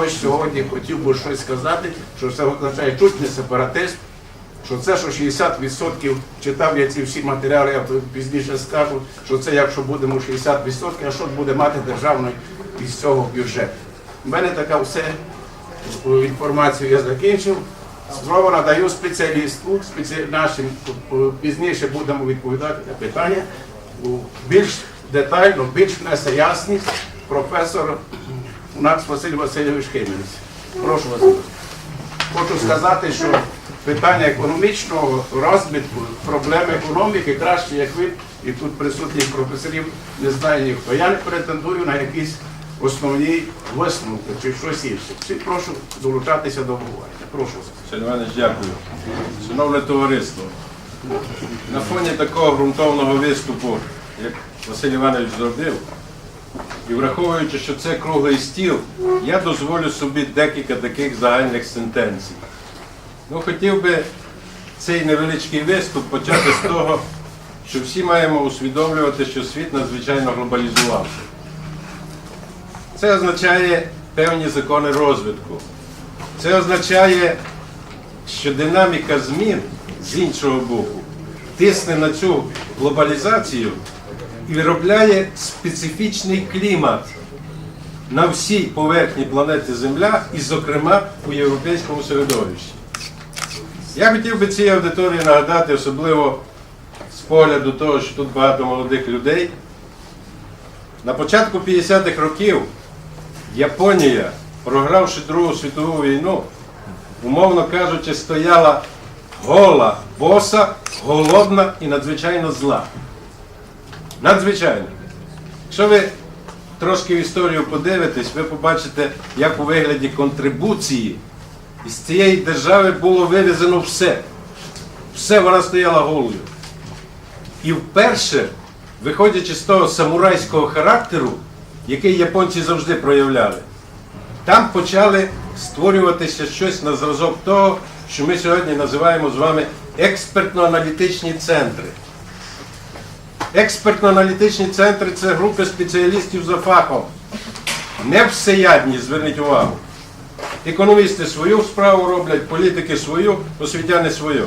хтось сьогодні хотів би щось сказати, що це означає чуть не сепаратизм, що це, що 60%, читав я ці всі матеріали, я пізніше скажу, що це якщо будемо 60%, а що буде мати державний із цього бюджету. У мене така все інформацію я закінчив. Слово надаю спеціалісту, нашим, пізніше будемо відповідати на питання, більш детально, більш несе ясність, професор у нас Василь Васильович Химінець. Прошу вас. Хочу сказати, що питання економічного розвитку, проблеми економіки краще, як ви, і тут присутніх професорів не знає ніхто. Я не претендую на якісь основні висновки чи щось інше. Всі прошу долучатися до обговорення. Прошу вас. Василь Іванович, дякую. Шановне товариство, на фоні такого ґрунтовного виступу, як Василь Іванович зробив, і враховуючи, що це круглий стіл, я дозволю собі декілька таких загальних сентенцій. Хотів би цей невеличкий виступ почати з того, що всі маємо усвідомлювати, що світ надзвичайно глобалізувався. Це означає певні закони розвитку. Це означає, що динаміка змін з іншого боку тисне на цю глобалізацію і виробляє специфічний клімат на всій поверхні планети Земля і, зокрема, у європейському середовищі. Я хотів би цій аудиторії нагадати, особливо з погляду того, що тут багато молодих людей. На початку 50-х років Японія, програвши Другу світову війну, умовно кажучи, стояла гола, боса, голодна і надзвичайно зла. Надзвичайно. Якщо ви трошки в історію подивитесь, ви побачите, як у вигляді контрибуції із цієї держави було вивезено все. Все, вона стояла голою. І вперше, виходячи з того самурайського характеру, який японці завжди проявляли, там почали створюватися щось на зразок того, що ми сьогодні називаємо з вами експертно-аналітичні центри. Експертно-аналітичні центри – це групи спеціалістів за фахом. Не всеядні, зверніть увагу. Економісти свою справу роблять, політики свою, освітяни свою.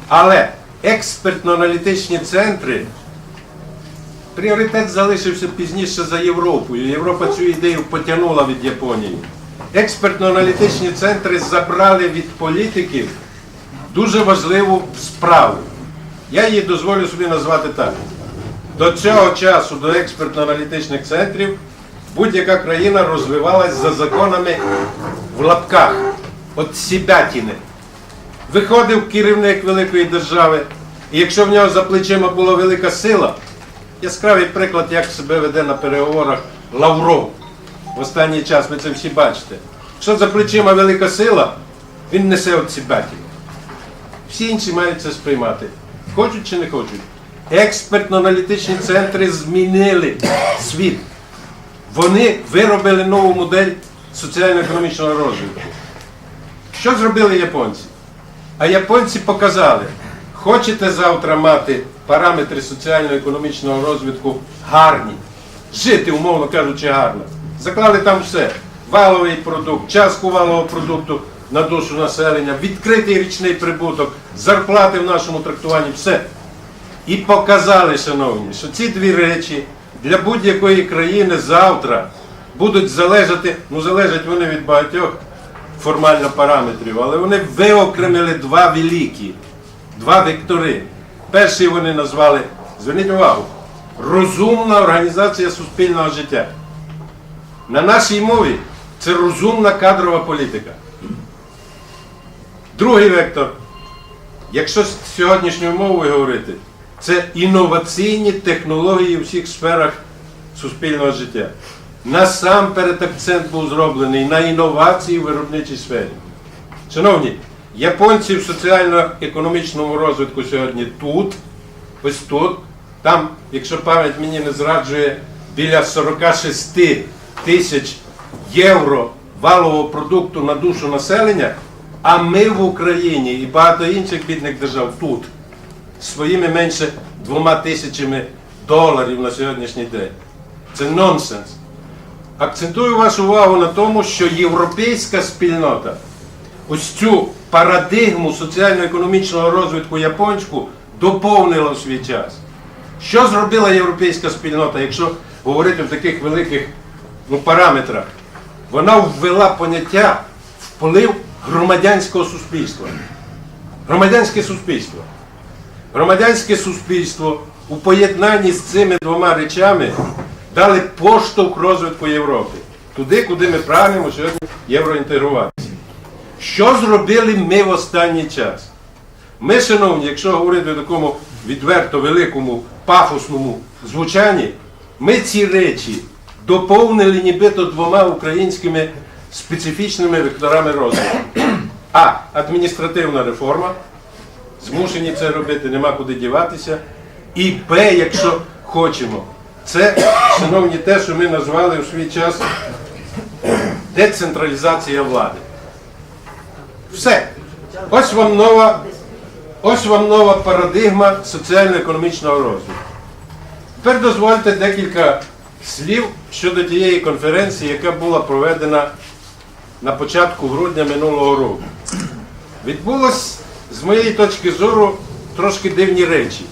Але експертно-аналітичні центри, пріоритет залишився пізніше за Європою. Європа цю ідею потягнула від Японії. Експертно-аналітичні центри забрали від політиків дуже важливу справу. Я її дозволю собі назвати так. До цього часу, до експертно-аналітичних центрів, будь-яка країна розвивалась за законами в лапках, от сібятіни. Виходив керівник великої держави, і якщо в нього за плечима була велика сила, яскравий приклад, як себе веде на переговорах Лавров. В останній час ви це всі бачите. Якщо за плечима велика сила, він несе от сібятіни. Всі інші мають це сприймати. Хочуть чи не хочуть. Експертно-аналітичні центри змінили світ. Вони виробили нову модель соціально-економічного розвитку. Що зробили японці? А японці показали, хочете завтра мати параметри соціально-економічного розвитку гарні, жити, умовно кажучи, гарно. Заклали там все. Валовий продукт, частку валового продукту на душу населення, відкритий річний прибуток, зарплати в нашому трактуванні, все. І показали, шановні, що ці дві речі для будь-якої країни завтра будуть залежати, залежать вони від багатьох формально параметрів, але вони виокремили два великі, два вектори. Перший вони назвали, зверніть увагу, розумна організація суспільного життя. На нашій мові це розумна кадрова політика. Другий вектор, якщо з сьогоднішньою мовою говорити, це інноваційні технології у всіх сферах суспільного життя. Насамперед акцент був зроблений на інновації в виробничій сфері. Шановні, японці в соціально-економічному розвитку сьогодні тут, ось тут, там, якщо пам'ять мені не зраджує, біля 46 тисяч євро валового продукту на душу населення, а ми в Україні і багато інших бідних держав тут своїми менше 2 тисячами доларів на сьогоднішній день. Це нонсенс. акцентую вашу увагу на тому, що європейська спільнота ось цю парадигму соціально-економічного розвитку японську доповнила в свій час. Що зробила європейська спільнота, якщо говорити в таких великих параметрах? Вона ввела поняття вплив громадянського суспільства. Громадянське суспільство. Громадянське суспільство у поєднанні з цими двома речами дали поштовх розвитку Європи. Туди, куди ми прагнемо сьогодні євроінтегруватися. Що зробили ми в останній час? Ми, шановні, якщо говорити в такому відверто великому, пафосному звучанні, ми ці речі доповнили нібито двома українськими специфічними векторами розвитку. А. Адміністративна реформа. Змушені це робити, нема куди діватися. І Б, якщо хочемо. Це, шановні, те, що ми назвали у свій час децентралізація влади. Все. Ось вам нова парадигма соціально-економічного розвитку. Тепер дозвольте декілька слів щодо тієї конференції, яка була проведена на початку грудня минулого року. Відбулось, з моєї точки зору, трошки дивні речі.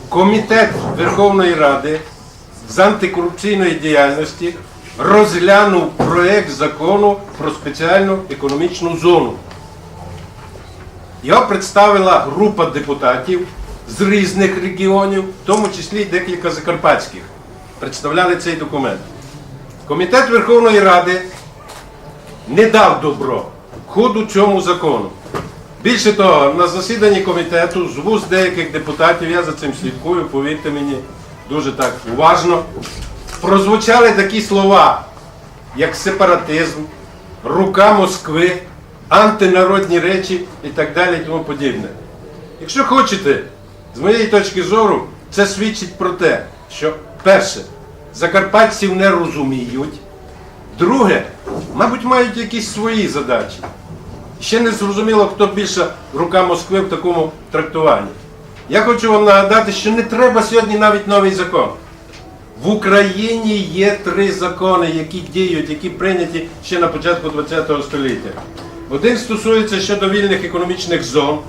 Комітет Верховної Ради з антикорупційної діяльності розглянув проект закону про спеціальну економічну зону. Його представила група депутатів з різних регіонів, в тому числі декілька закарпатських. Представляли цей документ. Комітет Верховної Ради не дав добро ходу цьому закону. Більше того, на засіданні комітету з вуст деяких депутатів, я за цим слідкую, повірте мені, дуже так уважно, прозвучали такі слова, як сепаратизм, рука Москви, антинародні речі і так далі і тому подібне. Якщо хочете, з моєї точки зору, це свідчить про те, що, перше, закарпатців не розуміють, друге, мабуть, мають якісь свої задачі. Ще не зрозуміло, хто більше рука Москви в такому трактуванні. Я хочу вам нагадати, що не треба сьогодні навіть новий закон. В Україні є 3 закони, які діють, які прийняті ще на початку ХХ століття. Один стосується щодо вільних економічних зон.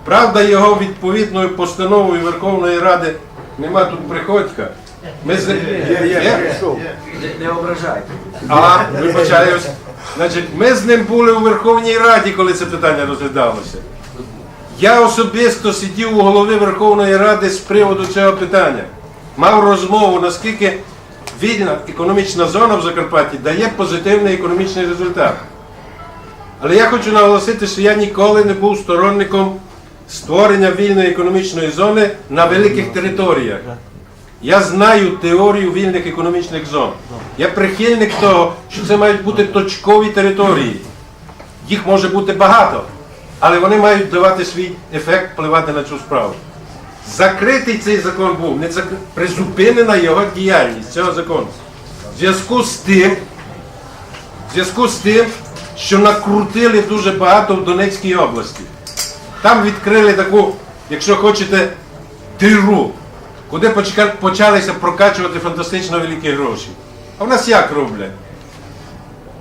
Правда, його відповідною постановою Верховної Ради нема тут Приходька. Ми Не ображайте. Вибачаюсь. Значить, ми з ним були у Верховній Раді, коли це питання розглядалося. Я особисто сидів у голови Верховної Ради з приводу цього питання. Мав розмову, наскільки вільна економічна зона в Закарпатті дає позитивний економічний результат. Але я хочу наголосити, що я ніколи не був сторонником створення вільної економічної зони на великих територіях. Я знаю теорію вільних економічних зон. Я прихильник того, що це мають бути точкові території. Їх може бути багато, але вони мають давати свій ефект, впливати на цю справу. Закритий цей закон був, не призупинена його діяльність цього закону. В зв'язку з тим, що накрутили дуже багато в Донецькій області. Там відкрили таку, якщо хочете, диру, куди почалися прокачувати фантастично великі гроші. А в нас як роблять?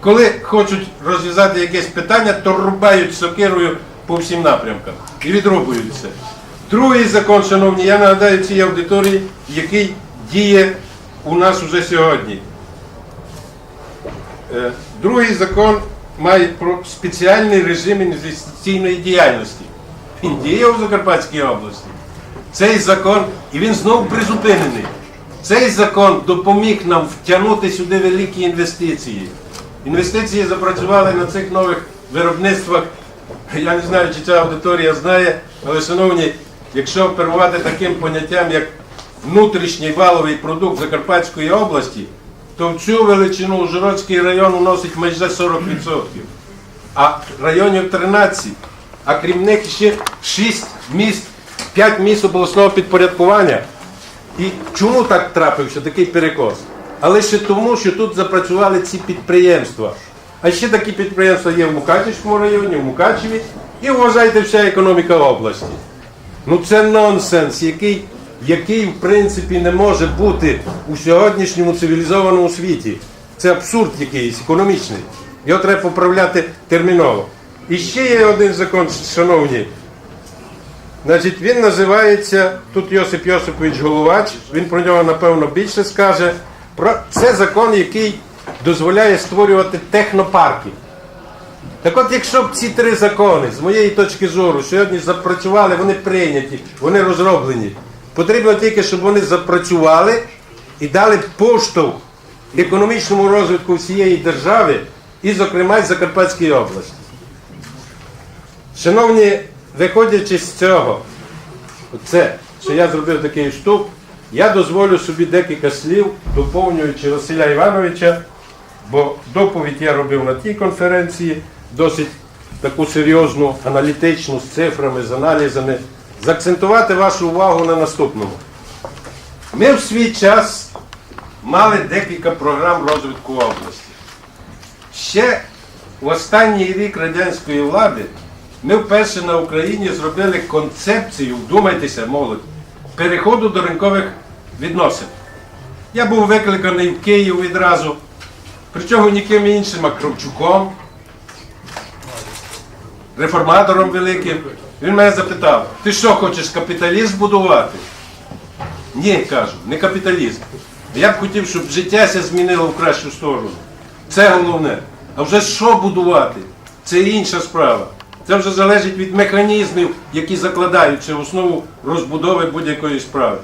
Коли хочуть розв'язати якесь питання, то рубають сокирою по всім напрямкам і відрубують все. Другий закон, шановні, я нагадаю цій аудиторії, який діє у нас уже сьогодні. Другий закон має про спеціальний режим інвестиційної діяльності. Він діє у Закарпатській області. Цей закон, і він знову призупинений. Цей закон допоміг нам втягнути сюди великі інвестиції. Інвестиції запрацювали на цих нових виробництвах. Я не знаю, чи ця аудиторія знає, але, шановні, якщо оперувати таким поняттям, як внутрішній валовий продукт Закарпатської області, то в цю величину Ужгородський район уносить майже 40%. А районів 13. А крім них ще 6 міст, 5 міст обласного підпорядкування. І чому так трапився, такий перекос? Але ще тому, що тут запрацювали ці підприємства. А ще такі підприємства є в Мукачівському районі, в Мукачеві, і вважайте вся економіка області. Ну це нонсенс, який який в принципі не може бути у сьогоднішньому цивілізованому світі. Це абсурд якийсь економічний. Його треба поправляти терміново. І ще є один закон, шановні. Значить, він називається, тут Йосип Йосипович Головач, він про нього, напевно, більше скаже. Це закон, який дозволяє створювати технопарки. Так от, якщо б ці три закони, з моєї точки зору, сьогодні запрацювали, вони прийняті, вони розроблені. Потрібно тільки, щоб вони запрацювали і дали поштовх економічному розвитку всієї держави і, зокрема, й Закарпатської області. Шановні, виходячи з цього, оце, що я зробив такий вступ, я дозволю собі декілька слів, доповнюючи Василя Івановича, бо доповідь я робив на тій конференції, досить таку серйозну, аналітичну, з цифрами, з аналізами, заакцентувати вашу увагу на наступному. Ми в свій час мали декілька програм розвитку області. Ще в останній рік радянської влади ми вперше на Україні зробили концепцію, вдумайтеся, молодь, переходу до ринкових відносин. Я був викликаний в Київ відразу, причому ніким іншим, а Кравчуком, реформатором великим. Він мене запитав: ти що, хочеш капіталізм будувати? Ні, кажу, не капіталізм. Я б хотів, щоб життя ся змінило в кращу сторону. Це головне. А вже що будувати? Це інша справа. Це вже залежить від механізмів, які закладаються в основу розбудови будь-якої справи.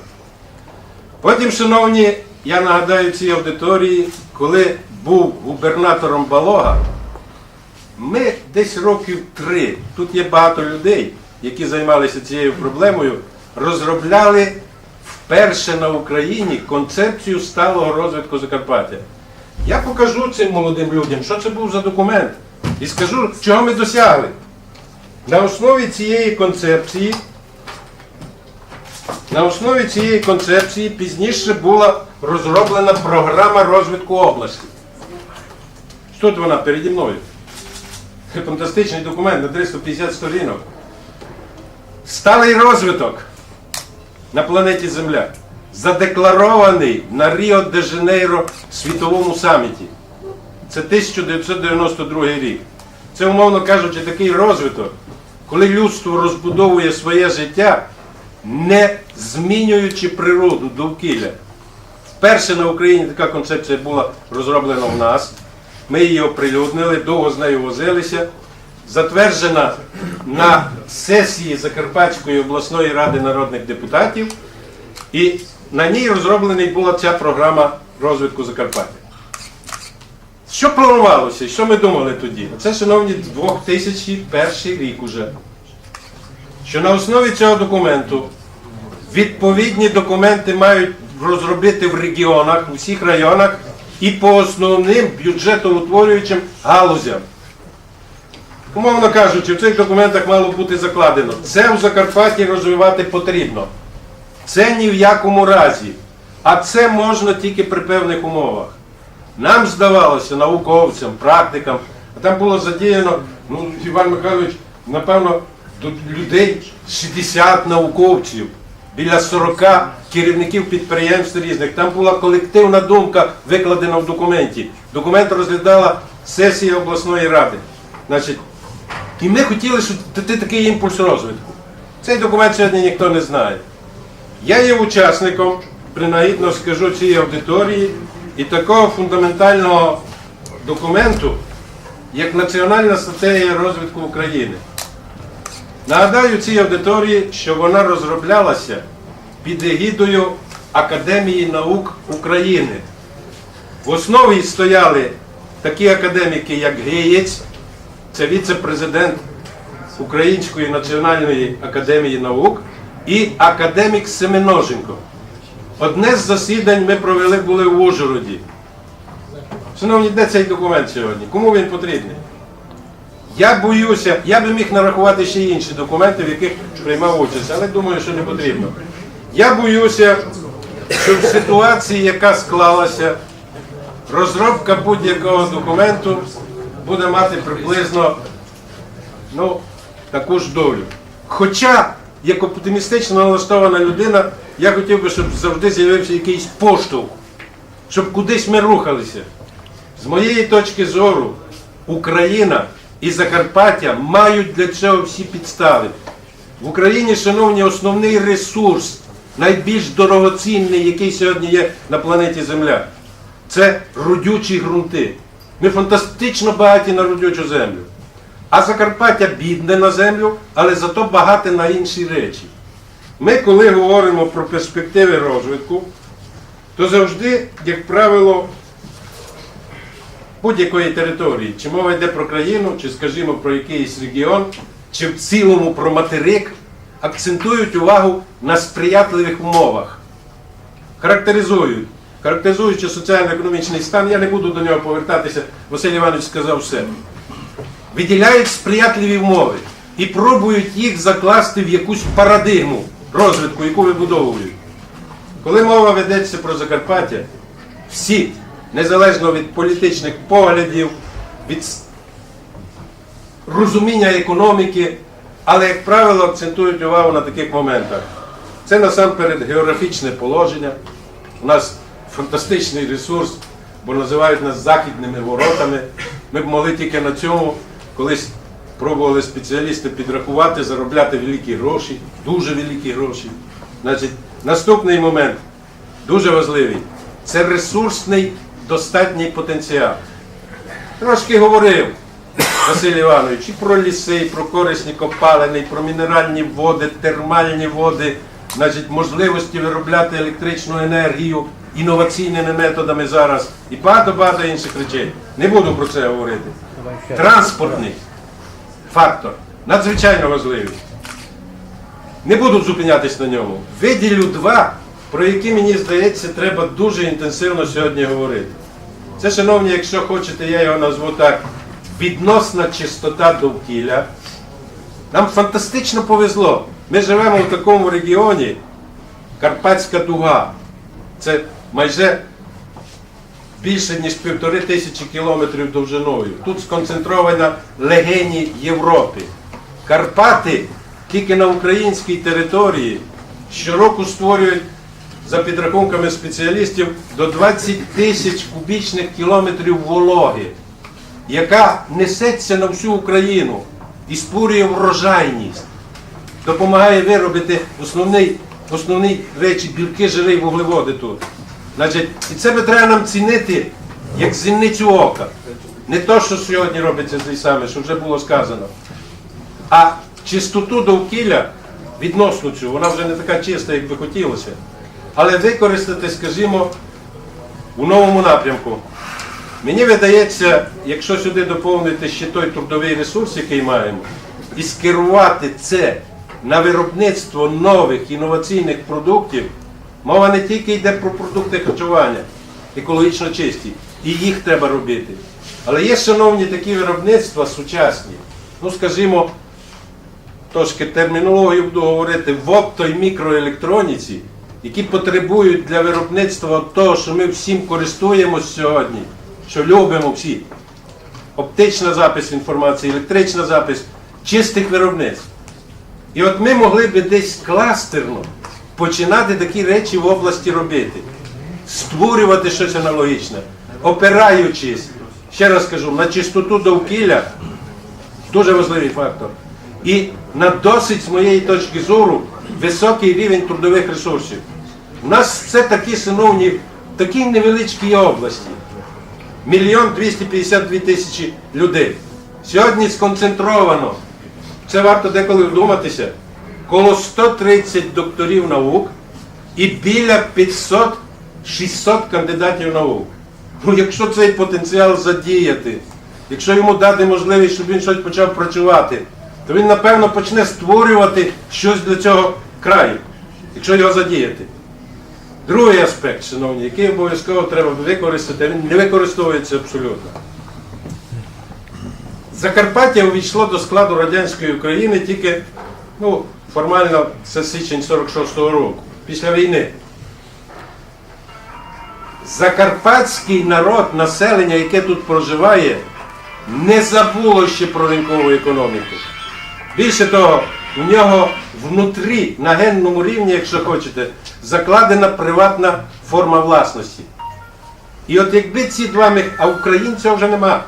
Потім, шановні, я нагадаю цій аудиторії, коли був губернатором Балога, ми десь років 3, тут є багато людей, які займалися цією проблемою, розробляли вперше на Україні концепцію сталого розвитку Закарпаття. Я покажу цим молодим людям, що це був за документ, і скажу, чого ми досягли. На основі цієї концепції пізніше була розроблена програма розвитку області. Тут вона переді мною. Фантастичний документ на 350 сторінок. Сталий розвиток на планеті Земля задекларований на Ріо-де-Жанейро світовому саміті. Це 1992 рік. Це, умовно кажучи, такий розвиток, коли людство розбудовує своє життя, не змінюючи природу, довкілля. Вперше на Україні така концепція була розроблена в нас. Ми її оприлюднили, довго з нею возилися. Затверджена на сесії Закарпатської обласної ради народних депутатів. І на ній розроблена була ця програма розвитку Закарпаття. Що планувалося? Що ми думали тоді? Це, шановні, 2001 рік уже. Що на основі цього документу відповідні документи мають розробити в регіонах, у всіх районах і по основним бюджетоутворюючим галузям. Умовно кажучи, в цих документах мало бути закладено: це в Закарпатті розвивати потрібно. Це ні в якому разі. А це можна тільки при певних умовах. Нам здавалося, науковцям, практикам, а там було задіяно, Іван Михайлович, напевно, до людей 60 науковців, біля 40 керівників підприємств різних. Там була колективна думка, викладена в документі. Документ розглядала сесія обласної ради. Значить, і ми хотіли, щоб такий імпульс розвитку. Цей документ сьогодні ніхто не знає. Я є учасником, принагідно скажу цій аудиторії, і такого фундаментального документу, як Національна стратегія розвитку України. Нагадаю цій аудиторії, що вона розроблялася під егідою Академії наук України. В основі стояли такі академіки, як Геєць, це віце-президент Української національної академії наук, і академік Семеноженко. Одне з засідань ми провели були в Ужгороді. Шановні, де цей документ сьогодні? Кому він потрібний? Я боюся, я би міг нарахувати ще інші документи, в яких приймав участь, але думаю, що не потрібно. Я боюся, що в ситуації, яка склалася, розробка будь-якого документу буде мати приблизно таку ж долю. Хоча, як оптимістично налаштована людина, я хотів би, щоб завжди з'явився якийсь поштовх, щоб кудись ми рухалися. З моєї точки зору, Україна і Закарпаття мають для цього всі підстави. В Україні, шановні, основний ресурс, найбільш дорогоцінний, який сьогодні є на планеті Земля, це родючі ґрунти. Ми фантастично багаті на родючу землю. А Закарпаття бідне на землю, але зато багате на інші речі. Ми, коли говоримо про перспективи розвитку, то завжди, як правило, будь-якої території, чи мова йде про країну, чи, скажімо, про якийсь регіон, чи в цілому про материк, акцентують увагу на сприятливих умовах. Характеризуючи соціально-економічний стан, я не буду до нього повертатися, Василь Іванович сказав все. Виділяють сприятливі умови і пробують їх закласти в якусь парадигму розвитку, яку вибудовують. Коли мова ведеться про Закарпаття, всі, незалежно від політичних поглядів, від розуміння економіки, але, як правило, акцентують увагу на таких моментах. Це насамперед географічне положення. У нас фантастичний ресурс, бо називають нас західними воротами. Ми б могли тільки на цьому, колись пробували спеціалісти підрахувати, заробляти великі гроші, дуже великі гроші. Значить, наступний момент, дуже важливий, це ресурсний достатній потенціал. Трошки говорив Василь Іванович і про ліси, і про корисні копалини, і про мінеральні води, термальні води, значить, можливості виробляти електричну енергію інноваційними методами зараз і багато-багато інших речей. Не буду про це говорити. Транспортний фактор надзвичайно важливий. Не буду зупинятись на ньому. Виділю два, про які, мені здається, треба дуже інтенсивно сьогодні говорити. Це, шановні, якщо хочете, я його назву так, відносна чистота довкілля. Нам фантастично повезло. Ми живемо в такому регіоні, Карпатська дуга. Це майже більше, ніж 1500 кілометрів довжиною. Тут сконцентрована легені Європи. Карпати тільки на українській території щороку створюють, за підрахунками спеціалістів, до 20 тисяч кубічних кілометрів вологи, яка несеться на всю Україну і створює врожайність, допомагає виробити основні речі, білки, жири і вуглеводи тут. Значить, і це би треба нам цінити як зіницю ока. Не то, що сьогодні робиться здесь саме, що вже було сказано, а чистоту довкілля відносно цього, вона вже не така чиста, як би хотілося, але використати, скажімо, у новому напрямку. Мені видається, якщо сюди доповнити ще той трудовий ресурс, який маємо, і скерувати це на виробництво нових інноваційних продуктів, мова не тільки йде про продукти харчування, екологічно чисті, і їх треба робити. Але є, шановні, такі виробництва сучасні, ну, скажімо, трошки термінологію буду говорити, в опто- і мікроелектроніці, які потребують для виробництва того, що ми всім користуємося сьогодні, що любимо всі. Оптична запис інформації, електрична запис, чистих виробництв. І от ми могли би десь кластерно починати такі речі в області робити. Створювати щось аналогічне, опираючись, ще раз кажу, на чистоту довкілля, дуже важливий фактор. І на досить, з моєї точки зору, високий рівень трудових ресурсів. У нас все такі, шановні, в такій невеличкій області. 1 252 000 людей. Сьогодні сконцентровано, це варто деколи вдуматися, коло 130 докторів наук і біля 500-600 кандидатів наук. Ну, якщо цей потенціал задіяти, якщо йому дати можливість, щоб він щось почав працювати, то він, напевно, почне створювати щось для цього краю, якщо його задіяти. Другий аспект, шановні, який обов'язково треба використати, він не використовується абсолютно. Закарпаття увійшло до складу радянської України тільки, ну, формально, це січень 46-го року, після війни. Закарпатський народ, населення, яке тут проживає, не забуло ще про ринкову економіку. Більше того, у нього внутрі, на генному рівні, якщо хочете, закладена приватна форма власності. І от якби ці два а українців вже нема.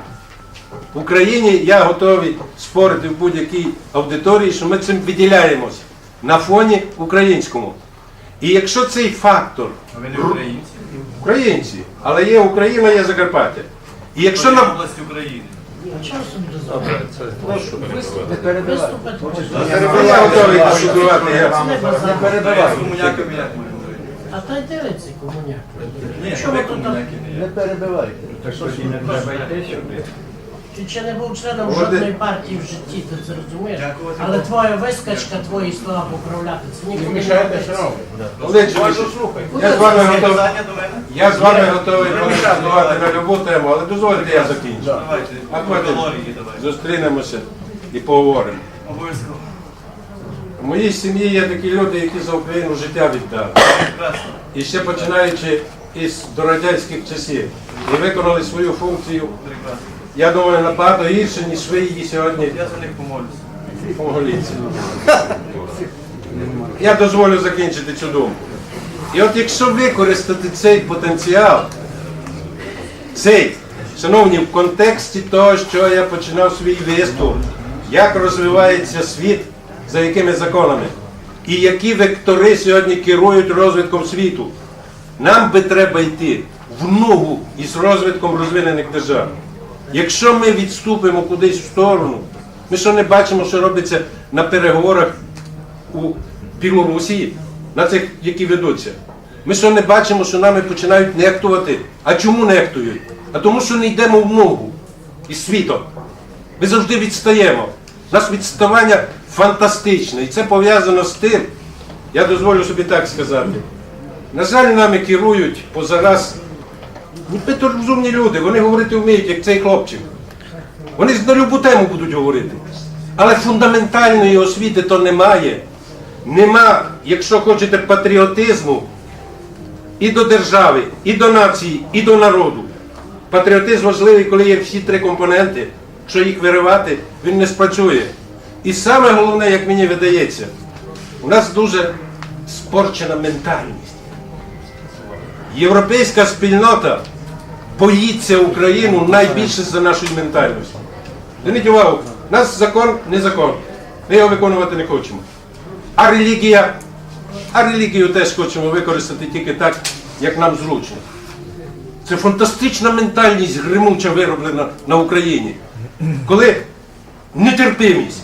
В Україні я готовий спорити в будь-якій аудиторії, що ми цим виділяємося на фоні українському. І якщо цей фактор... А ви не українці? Українці, але є Україна, є Закарпаття. І якщо Це нам... область України. Я готовий дискутувати. Я з комуняками як ми говорити? А та й дивиться комуняк. Ні, Чому ви тут комуняки не Не є. перебивайте. Так що не треба йти сюди. Ти ще не був членом Володи- жодної партії в житті, ти це розумієш? Дякувати Але Богу. твоя вискачка, твої слова поправляти, це Не ніколи не мішайте, робиться. шановні. Олег Юрійович, я з вами Є готовий. питання до мене? Я з вами готовий подискутувати на будь-яку тему, але дозвольте я закінчу. Давайте, А потім категорії давайте. зустрінемося і поговоримо. Обов'язково. В моїй сім'ї є такі люди, які за Україну життя віддали. Прекрасно. І ще починаючи із дорадянських часів. І виконали свою функцію, Прекрасно. я думаю, набагато гірше, ніж ви її сьогодні Я за них помолюся. помоліться. Я дозволю закінчити цю думку. І от якщо використати цей потенціал, шановні, в контексті того, що я починав свій виступ, як розвивається світ, за якими законами, і які вектори сьогодні керують розвитком світу, нам би треба йти в ногу із розвитком розвинених держав. Якщо ми відступимо кудись в сторону, ми що не бачимо, що робиться на переговорах у Білорусі, на цих, які ведуться. Ми що не бачимо, що нами починають нехтувати. А чому нехтують? А тому, що не йдемо в ногу із світом. Ми завжди відстаємо. У нас відставання фантастичне. І це пов'язано з тим, я дозволю собі так сказати. На жаль, нами керують позараз нібито розумні люди. Вони говорити вміють, як цей хлопчик. Вони на любу тему будуть говорити. Але фундаментальної освіти то немає. Нема, якщо хочете, патріотизму і до держави, і до нації, і до народу. Патріотизм важливий, коли є всі три компоненти. Якщо їх виривати, він не спрацює. І саме головне, як мені видається, у нас дуже спорчена ментальність. Європейська спільнота боїться Україну найбільше за нашою ментальністю. Зверніть увагу, у нас закон не закон. Ми його виконувати не хочемо. А релігію теж хочемо використати тільки так, як нам зручно. Це фантастична ментальність гримуча вироблена на Україні. Коли нетерпимість,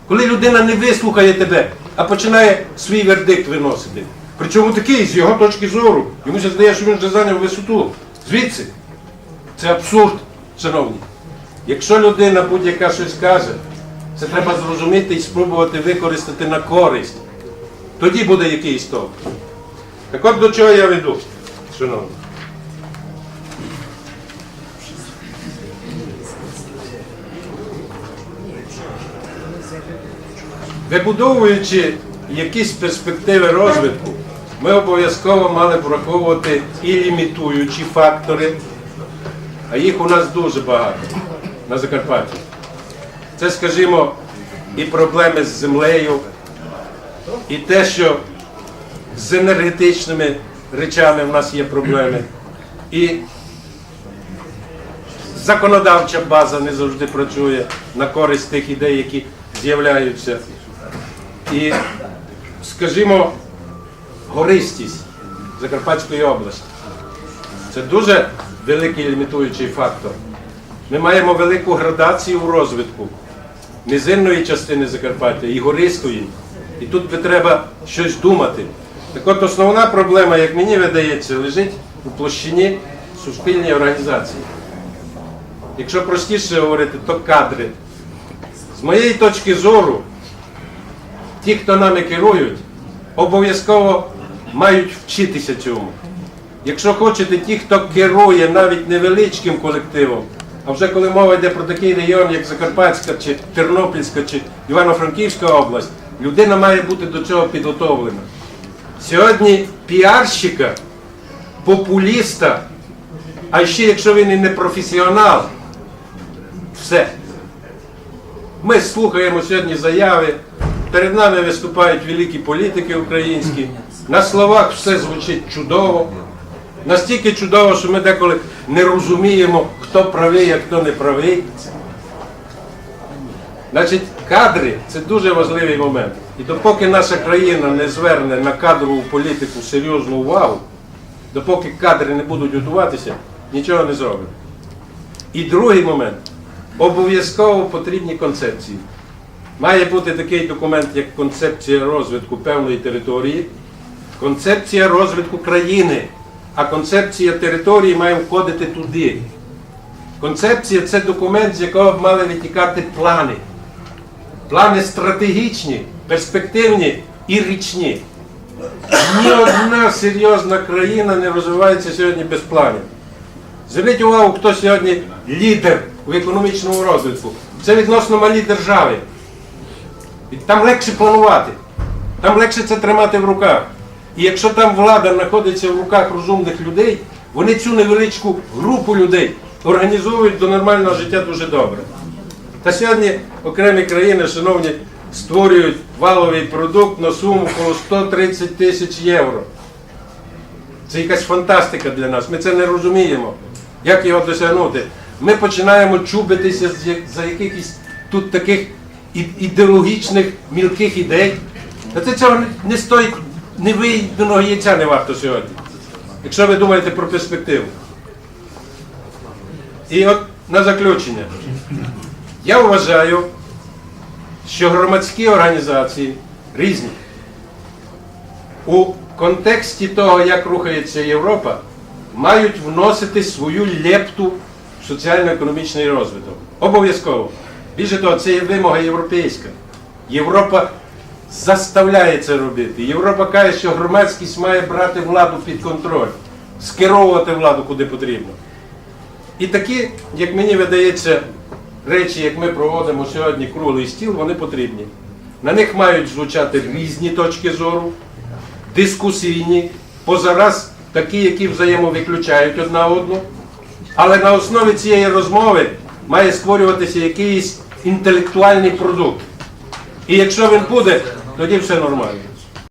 коли людина не вислухає тебе, а починає свій вердикт виносити. Причому такий, з його точки зору. Йому ще здає, що він вже зайняв висоту. Звідси. Це абсурд, шановні. Якщо людина будь-яка щось каже, це треба зрозуміти і спробувати використати на користь. Тоді буде якийсь толк. Так от до чого я веду, шановні. Вибудовуючи якісь перспективи розвитку, ми обов'язково мали б враховувати і лімітуючі фактори, а їх у нас дуже багато на Закарпатті. Це, скажімо, і проблеми з землею, і те, що з енергетичними речами в нас є проблеми, і законодавча база не завжди працює на користь тих ідей, які з'являються. І, скажімо, гористість Закарпатської області. Це дуже великий лімітуючий фактор. Ми маємо велику градацію в розвитку низинної частини Закарпаття і гористої. І тут би треба щось думати. Так от основна проблема, як мені видається, лежить у площині суспільної організації. Якщо простіше говорити, то кадри. З моєї точки зору, ті, хто нами керують, обов'язково мають вчитися цьому. Якщо хочете, ті, хто керує навіть невеличким колективом, а вже коли мова йде про такий район, як Закарпатська, чи Тернопільська, чи Івано-Франківська область, людина має бути до цього підготовлена. Сьогодні піарщика, популіста, а ще якщо він і не професіонал, все. Ми слухаємо сьогодні заяви перед нами виступають великі політики українські, на словах все звучить чудово, настільки чудово, що ми деколи не розуміємо, хто правий, а хто не правий. Значить, кадри – це дуже важливий момент. І допоки наша країна не зверне на кадрову політику серйозну увагу, допоки кадри не будуть готуватися, нічого не зробимо. І другий момент. Обов'язково потрібні концепції. Має бути такий документ, як концепція розвитку певної території, концепція розвитку країни, а концепція території має входити туди. Концепція – це документ, з якого б мали витікати плани. Плани стратегічні, перспективні і річні. Ні одна серйозна країна не розвивається сьогодні без планів. Зверніть увагу, хто сьогодні лідер в економічному розвитку. Це відносно малі держави. І там легше планувати, там легше це тримати в руках. І якщо там влада знаходиться в руках розумних людей, вони цю невеличку групу людей організовують до нормального життя дуже добре. Та сьогодні окремі країни, шановні, створюють валовий продукт на суму коло 130 тисяч євро. Це якась фантастика для нас, ми це не розуміємо. Як його досягнути? Ми починаємо чубитися за якихось тут таких ідеологічних мілких ідей. Та це цього не стоїть, не виїденого яйця не варто сьогодні, якщо ви думаєте про перспективу. І от на заключення. Я вважаю, що громадські організації різні. У контексті того, як рухається Європа, мають вносити свою лепту в соціально-економічний розвиток. Обов'язково. Більше того, це є вимога європейська. Європа заставляє це робити. Європа каже, що громадськість має брати владу під контроль, скеровувати владу куди потрібно. І такі, як мені видається, речі, як ми проводимо сьогодні круглий стіл, вони потрібні. На них мають звучати різні точки зору, дискусійні, позараз такі, які взаємовиключають одна одну. Але на основі цієї розмови має створюватися якийсь інтелектуальний продукт. І якщо він буде, тоді все нормально.